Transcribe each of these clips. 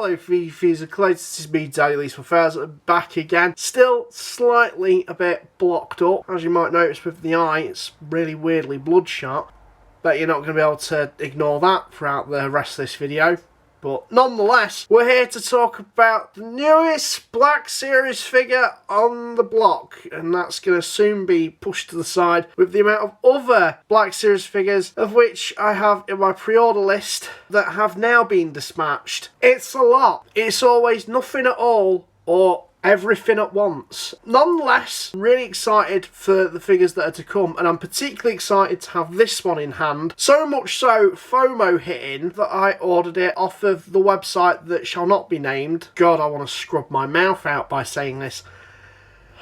hello Fifis and Clays, this is me, Daily Affairs, back again. Still slightly a bit blocked up, as you might notice with the eye, it's really weirdly bloodshot. But you're not going to be able to ignore that throughout the rest of this video. But nonetheless, we're here to talk about the newest Black Series figure on the block, and that's going to soon be pushed to the side with the amount of other Black Series figures of which I have in my pre-order list that have now been dispatched. It's a lot. It's always nothing at all or everything at once. Nonetheless, I'm really excited for the figures that are to come, and I'm particularly excited to have this one in hand. So much so, FOMO hitting, that I ordered it off of the website that shall not be named. God, I want to scrub my mouth out by saying this.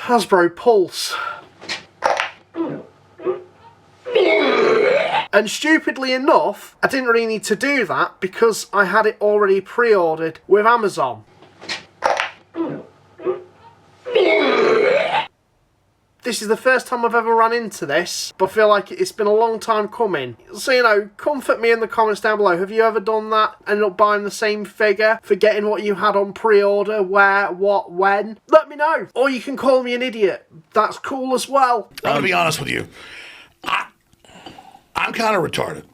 Hasbro Pulse. And stupidly enough, I didn't really need to do that because I had it already pre-ordered with Amazon. This is the first time I've ever run into this, but I feel like it's been a long time coming. So, you know, comfort me in the comments down below. Have you ever done that? Ended up buying the same figure, forgetting what you had on pre-order, where, what, when? Let me know. Or you can call me an idiot. That's cool as well. I'm gonna be honest with you. I'm kind of retarded.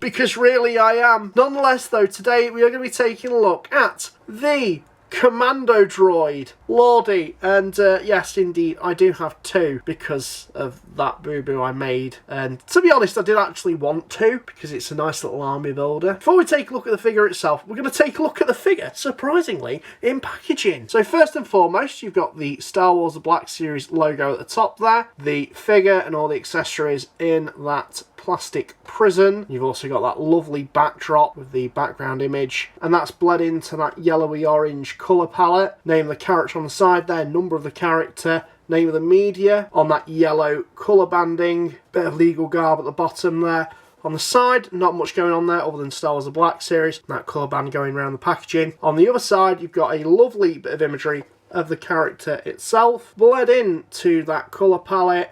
Because really I am. Nonetheless though, today we are going to be taking a look at the Commando droid, Lordy, and yes indeed I do have two because of that boo-boo I made, and to be honest I did actually want to because it's a nice little army builder. Before we take a look at the figure itself, we're going to take a look at the figure, surprisingly, in packaging. So first and foremost, you've got the Star Wars The Black Series logo at the top there, the figure and all the accessories in that plastic prison. You've also got that lovely backdrop with the background image, and that's bled into that yellowy orange colour palette. Name of the character on the side there, number of the character, name of the media on that yellow colour banding, bit of legal garb at the bottom there. On the side, not much going on there other than Star Wars The Black Series, that colour band going around the packaging. On the other side, you've got a lovely bit of imagery of the character itself, bled into that colour palette,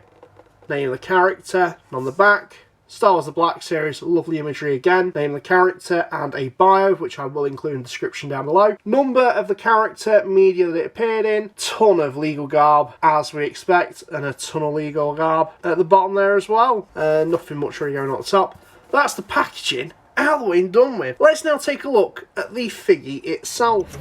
name of the character, and on the back, Star Wars The Black Series, lovely imagery again, name of the character and a bio, which I will include in the description down below. Number of the character, media that it appeared in, ton of legal garb as we expect, and a ton of legal garb at the bottom there as well. Nothing much really going on at the top. That's the packaging out of the way and done with. Let's now take a look at the figgy itself.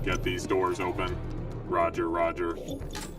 Get these doors open. Roger, roger.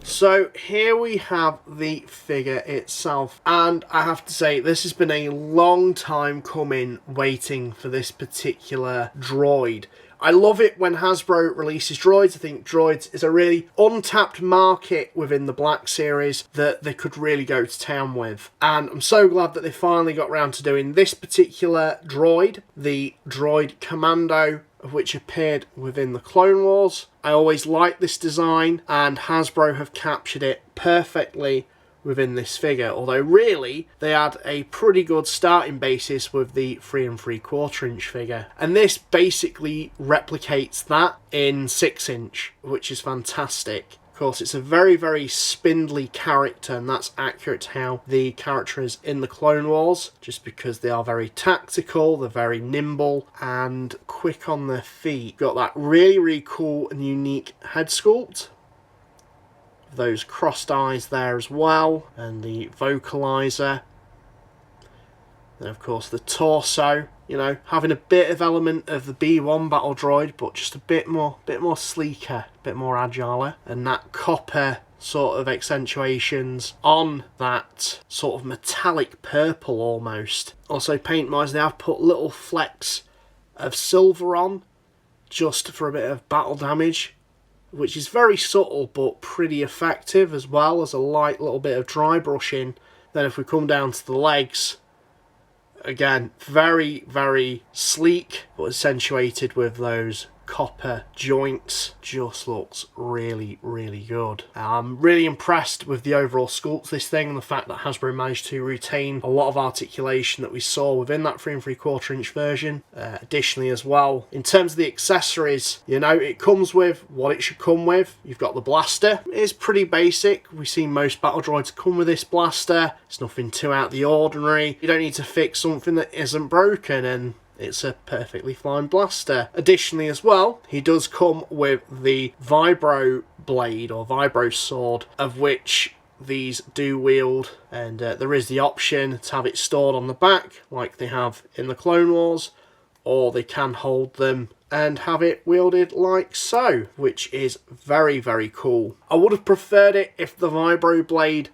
So here we have the figure itself, and I have to say this has been a long time coming, waiting for this particular droid. I love it when Hasbro releases droids. I think droids is a really untapped market within the Black Series that they could really go to town with. And I'm so glad that they finally got around to doing this particular droid, the Droid Commando, of which appeared within the Clone Wars. I always liked this design, and Hasbro have captured it perfectly within this figure, although really they had a pretty good starting basis with the 3 3/4 inch figure, and this basically replicates that in 6 inch, which is fantastic. Of course, it's a very, very spindly character, and that's accurate to how the character is in the Clone Wars, just because they are very tactical, they're very nimble, and quick on their feet. Got that really, really cool and unique head sculpt. Those crossed eyes there as well, and the vocalizer. Then of course the torso, you know, having a bit of element of the B1 battle droid, but just a bit more sleeker, a bit more agile, and that copper sort of accentuations on that sort of metallic purple almost. Also paint-wise, they have put little flecks of silver on just for a bit of battle damage, which is very subtle but pretty effective, as well as a light little bit of dry brushing. Then if we come down to the legs, again, very, very sleek, but accentuated with those copper joints. Just looks really, really good. I'm really impressed with the overall sculpt of this thing, and the fact that Hasbro managed to retain a lot of articulation that we saw within that 3 3/4 inch version. Additionally as well, in terms of the accessories, you know, it comes with what it should come with. You've got the blaster. It's pretty basic. We've seen most battle droids come with this blaster. It's nothing too out of the ordinary. You don't need to fix something that isn't broken, and it's a perfectly fine blaster. Additionally as well, he does come with the vibro blade or vibro sword, of which these do wield, and there is the option to have it stored on the back like they have in the Clone Wars, or they can hold them and have it wielded like so, which is very, very cool. I would have preferred it if the vibro blade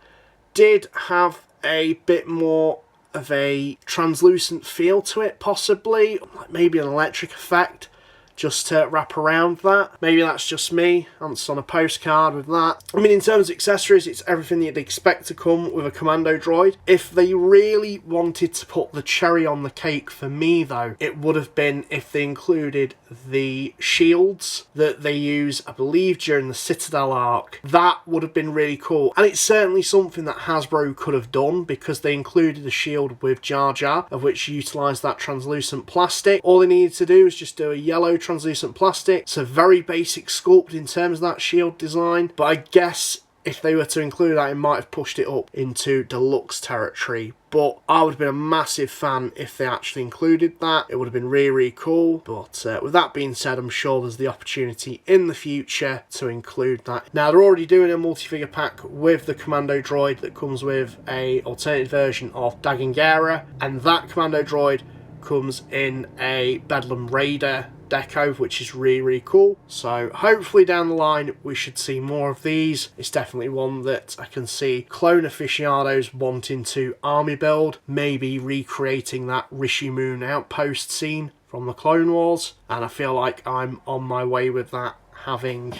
did have a bit more of a translucent feel to it, possibly, like maybe an electric effect just to wrap around that. Maybe that's just me, it's on a postcard with that. I mean, in terms of accessories, it's everything you'd expect to come with a Commando droid. If they really wanted to put the cherry on the cake for me though, it would have been if they included the shields that they use, I believe, during the Citadel arc. That would have been really cool, and it's certainly something that Hasbro could have done, because they included a shield with Jar Jar, of which utilised that translucent plastic. All they needed to do was just do a yellow translucent plastic. It's a very basic sculpt in terms of that shield design, but I guess if they were to include that, it might have pushed it up into deluxe territory. But I would have been a massive fan if they actually included that. It would have been really, really cool. But with that being said, I'm sure there's the opportunity in the future to include that. Now, they're already doing a multi-figure pack with the Commando droid that comes with a alternative version of Dagan Gera, and that Commando droid comes in a Bedlam Raider deco, which is really, really cool. So hopefully down the line we should see more of these. It's definitely one that I can see clone aficionados wanting to army build, maybe recreating that Rishi Moon outpost scene from the Clone Wars, and I feel like I'm on my way with that, having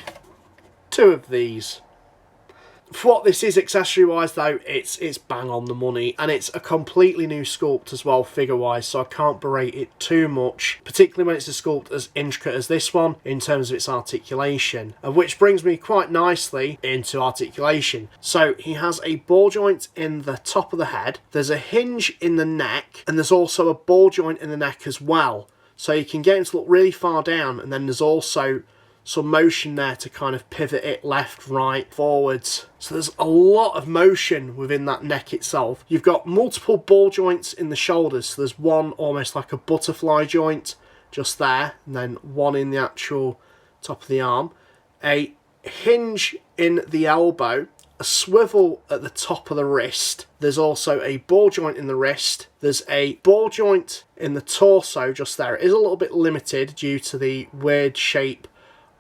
2 of these. For what this is accessory wise though, it's bang on the money, and it's a completely new sculpt as well figure wise, so I can't berate it too much, particularly when it's a sculpt as intricate as this one in terms of its articulation, which brings me quite nicely into articulation. So he has a ball joint in the top of the head, there's a hinge in the neck, and there's also a ball joint in the neck as well, so you can get him to look really far down, and then there's also some motion there to kind of pivot it left, right, forwards. So there's a lot of motion within that neck itself. You've got multiple ball joints in the shoulders. So there's one almost like a butterfly joint just there, and then one in the actual top of the arm. A hinge in the elbow, a swivel at the top of the wrist. There's also a ball joint in the wrist. There's a ball joint in the torso just there. It is a little bit limited due to the weird shape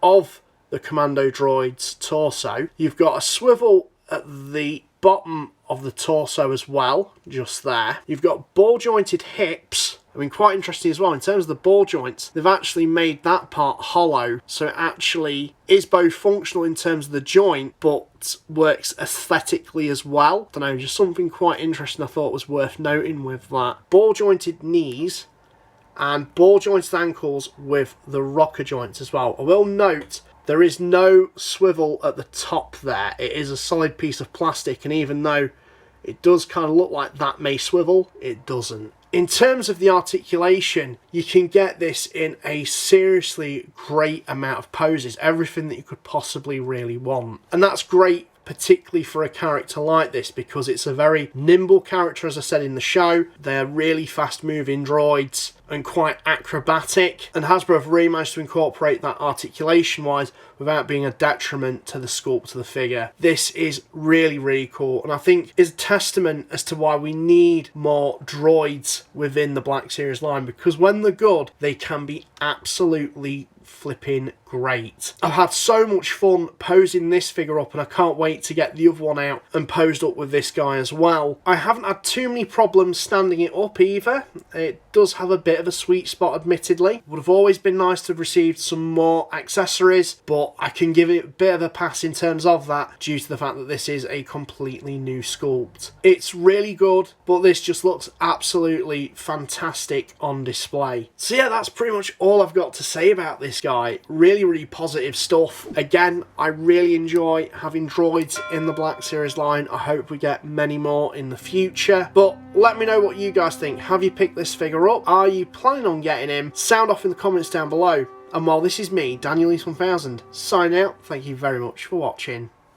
of the Commando droid's torso. You've got a swivel at the bottom of the torso as well, just there. You've got ball jointed hips. I mean, quite interesting as well, in terms of the ball joints, they've actually made that part hollow, so it actually is both functional in terms of the joint, but works aesthetically as well. I don't know, just something quite interesting I thought was worth noting with that. Ball jointed knees, and ball jointed ankles with the rocker joints as well. I will note there is no swivel at the top there. It is a solid piece of plastic, and even though it does kind of look like that may swivel, it doesn't. In terms of the articulation, you can get this in a seriously great amount of poses, everything that you could possibly really want. And that's great, particularly for a character like this, because it's a very nimble character, as I said in the show. They're really fast moving droids and quite acrobatic, and Hasbro have really managed to incorporate that articulation wise without being a detriment to the sculpt of the figure. This is really, really cool, and I think is a testament as to why we need more droids within the Black Series line, because when they're good, they can be absolutely flipping great. I've had so much fun posing this figure up, and I can't wait to get the other one out and posed up with this guy as well. I haven't had too many problems standing it up either. It does have a bit bit of a sweet spot, admittedly. Would have always been nice to have received some more accessories, but I can give it a bit of a pass in terms of that due to the fact that this is a completely new sculpt. It's really good, but this just looks absolutely fantastic on display. So yeah, that's pretty much all I've got to say about this guy. Really, really positive stuff. Again, I really enjoy having droids in the Black Series line. I hope we get many more in the future. But let me know what you guys think. Have you picked this figure up? Are you planning on getting him? Sound off in the comments down below. And while this is me, Daniel East 1000, signing out, thank you very much for watching.